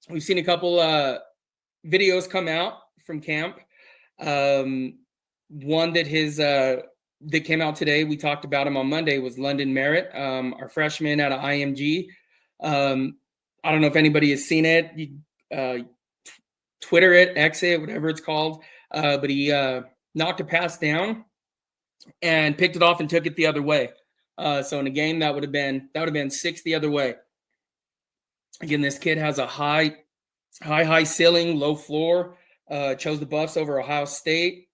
We've seen a couple videos come out from camp. Um, one that came out today, we talked about him on Monday, was London Merritt, our freshman out of IMG. I don't know if anybody has seen it. You, Twitter it, X it, whatever it's called. But he knocked a pass down and picked it off and took it the other way. So in a game that would have been 6 the other way. Again, this kid has a high ceiling, low floor. Chose the Buffs over Ohio State.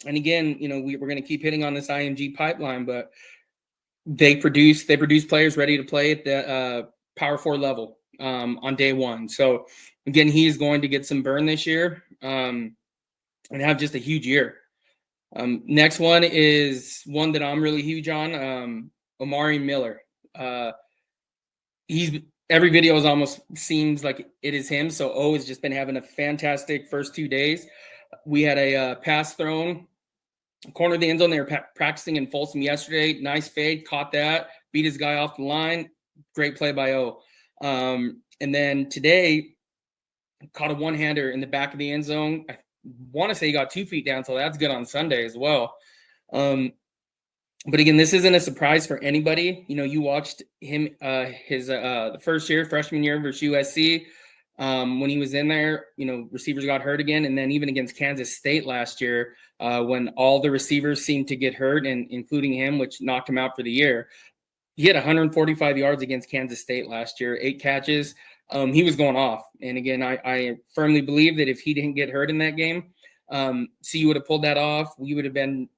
And again, we're going to keep hitting on this IMG pipeline, but they produce players ready to play at the Power 4 level on day one. So again, he is going to get some burn this year and have just a huge year. Next one is one that I'm really huge on, Omari Miller. Every video is almost seems like it is him. So O has just been having a fantastic first 2 days. We had a pass thrown, corner of the end zone. They were practicing in Folsom yesterday. Nice fade, caught that, beat his guy off the line. Great play by O. And then today, caught a one-hander in the back of the end zone. I want to say he got 2 feet down, so that's good on Sunday as well. But again, this isn't a surprise for anybody. You watched him the first year, freshman year versus USC. When he was in there, receivers got hurt again. And then even against Kansas State last year, when all the receivers seemed to get hurt, and including him, which knocked him out for the year. He had 145 yards against Kansas State last year, 8 catches. He was going off. And again, I firmly believe that if he didn't get hurt in that game, CU would have pulled that off. We would have been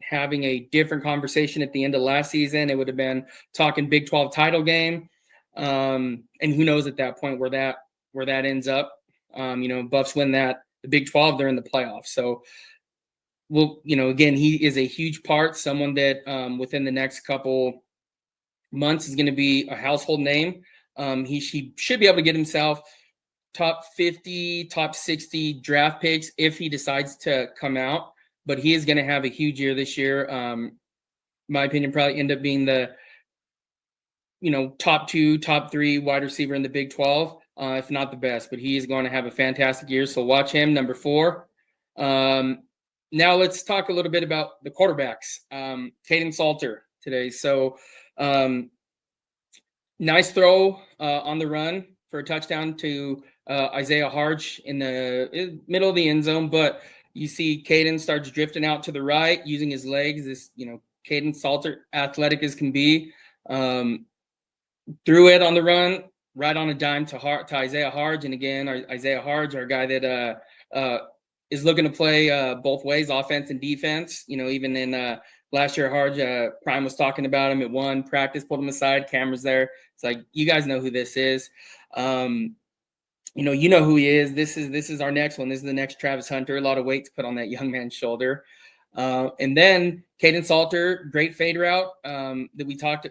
having a different conversation at the end of last season. It would have been talking Big 12 title game. And who knows at that point where that ends up. Buffs win the Big 12, they're in the playoffs. So, again, he is a huge part, someone that within the next couple months is going to be a household name. He should be able to get himself top 50, top 60 draft picks if he decides to come out. But he is going to have a huge year this year. In my opinion, probably end up being the top 2, top 3 wide receiver in the Big 12, if not the best. But he is going to have a fantastic year. So watch him, number 4. Now let's talk a little bit about the quarterbacks. Kaidon Salter today. So nice throw on the run for a touchdown to Isaiah Harge in the middle of the end zone. But you see Kaidon starts drifting out to the right using his legs. This, Kaidon Salter, athletic as can be. Threw it on the run, right on a dime to Isaiah Harge. And again, Isaiah Harge, our guy that is looking to play both ways, offense and defense. Even in last year, Harge, Prime was talking about him at one practice, pulled him aside, cameras there. It's like, you guys know who this is. You know who he is. This is our next one. This is the next Travis Hunter. A lot of weight to put on that young man's shoulder. And then Kaidon Salter, great fade route that we talked.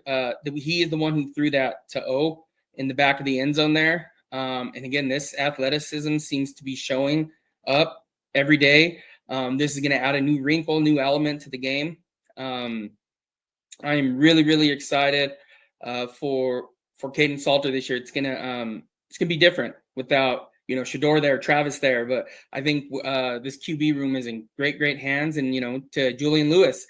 He is the one who threw that to O in the back of the end zone there. And again, this athleticism seems to be showing up every day. This is going to add a new wrinkle, new element to the game. I am really, really excited for Kaidon Salter this year. It's gonna be different without Shedeur there, Travis there. But I think this QB room is in great hands. And to Julian Lewis,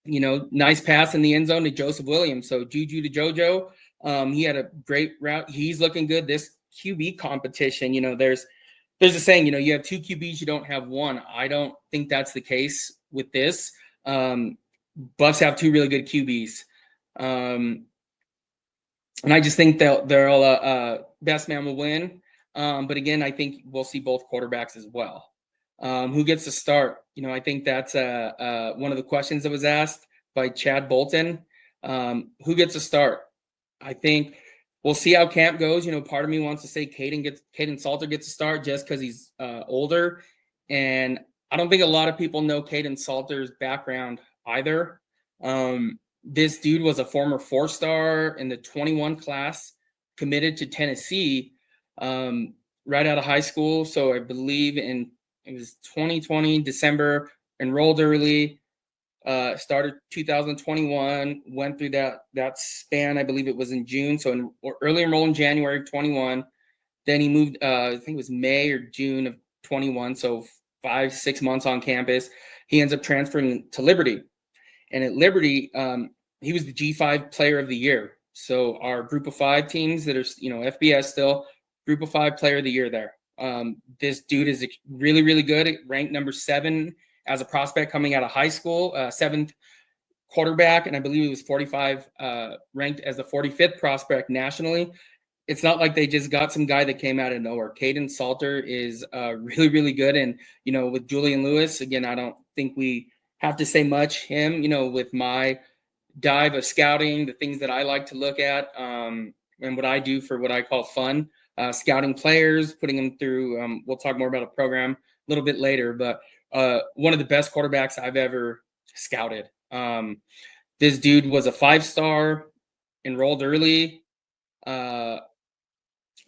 nice pass in the end zone to Joseph Williams. So Juju to JoJo, he had a great route. He's looking good. This QB competition, there's a saying, you have 2 QBs, you don't have one. I don't think that's the case with this. Buffs have 2 really good QBs. And I just think that they're all best man will win. But again, I think we'll see both quarterbacks as well. Who gets to start? I think that's one of the questions that was asked by Chad Bolton. Who gets to start? I think we'll see how camp goes. Part of me wants to say Kaidon Salter gets to start just because he's older. And I don't think a lot of people know Kaidon Salter's background either. This dude was a former 4-star in the 21 class, committed to Tennessee right out of high school. So I believe it was 2020, December, enrolled early, started 2021, went through that span. I believe it was in June. So early enrolled in January of 21, Then he moved, I think it was May or June of 21, so 5-6 months on campus. He ends up transferring to Liberty, and at Liberty, he was the G5 Player of the Year. So our Group of Five teams that are, FBS still, Group of Five Player of the Year there. This dude is really, really good. Ranked number 7 as a prospect coming out of high school, 7th quarterback, and I believe he was 45, ranked as the 45th prospect nationally. It's not like they just got some guy that came out of nowhere. Caden Salter is really, really good. And, with Julian Lewis, again, I don't think we have to say much. Him, with my dive of scouting, the things that I like to look at, and what I do for what I call fun, scouting players, putting them through, we'll talk more about a program a little bit later, but one of the best quarterbacks I've ever scouted. This dude was a 5-star, enrolled early.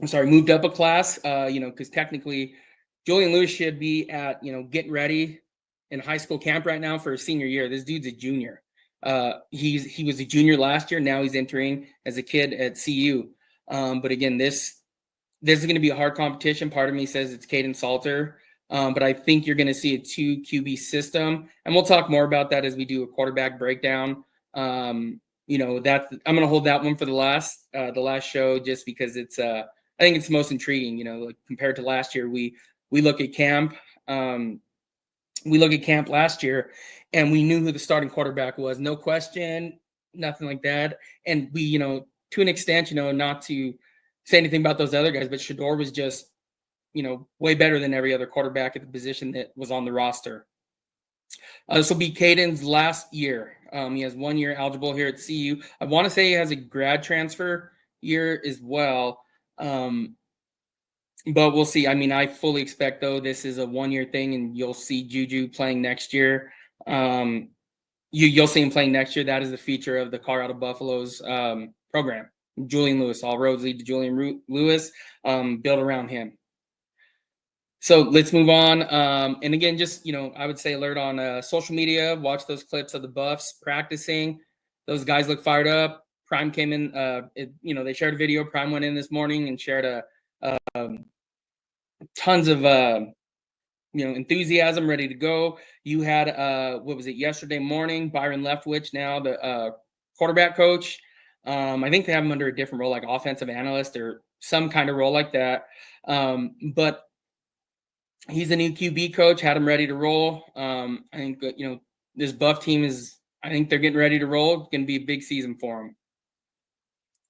Moved up a class, because technically Julian Lewis should be at, getting ready in high school camp right now for his senior year. This dude's a junior. He was a junior last year. Now he's entering as a kid at CU. But again, this is going to be a hard competition. Part of me says it's Caden Salter. But I think you're going to see a 2 QB system, and we'll talk more about that as we do a quarterback breakdown. I'm going to hold that one for the last show, just because it's I think it's most intriguing. Like compared to last year, we look at camp. We look at camp last year, and we knew who the starting quarterback was, no question, nothing like that. And we, to an extent, not to say anything about those other guys, but Shedeur was just, way better than every other quarterback at the position that was on the roster. This will be Caden's last year. He has 1 year eligible here at CU. I want to say he has a grad transfer year as well. But we'll see. I mean, I fully expect, though, this is a 1 year thing, and you'll see Juju playing next year. You'll see him playing next year. That is the feature of the Colorado Buffaloes program. Julian Lewis, all roads lead to Julian Lewis. Build around him. So let's move on. And again, just, I would say alert on social media. Watch those clips of the Buffs practicing. Those guys look fired up. Prime came in. They shared a video. Prime went in this morning and shared tons of enthusiasm, ready to go. You had what was it, yesterday morning? Byron Leftwich, now the quarterback coach. I think they have him under a different role, like offensive analyst or some kind of role like that. But he's the new QB coach. Had him ready to roll. I think this Buff team is. I think they're getting ready to roll. It's going to be a big season for them.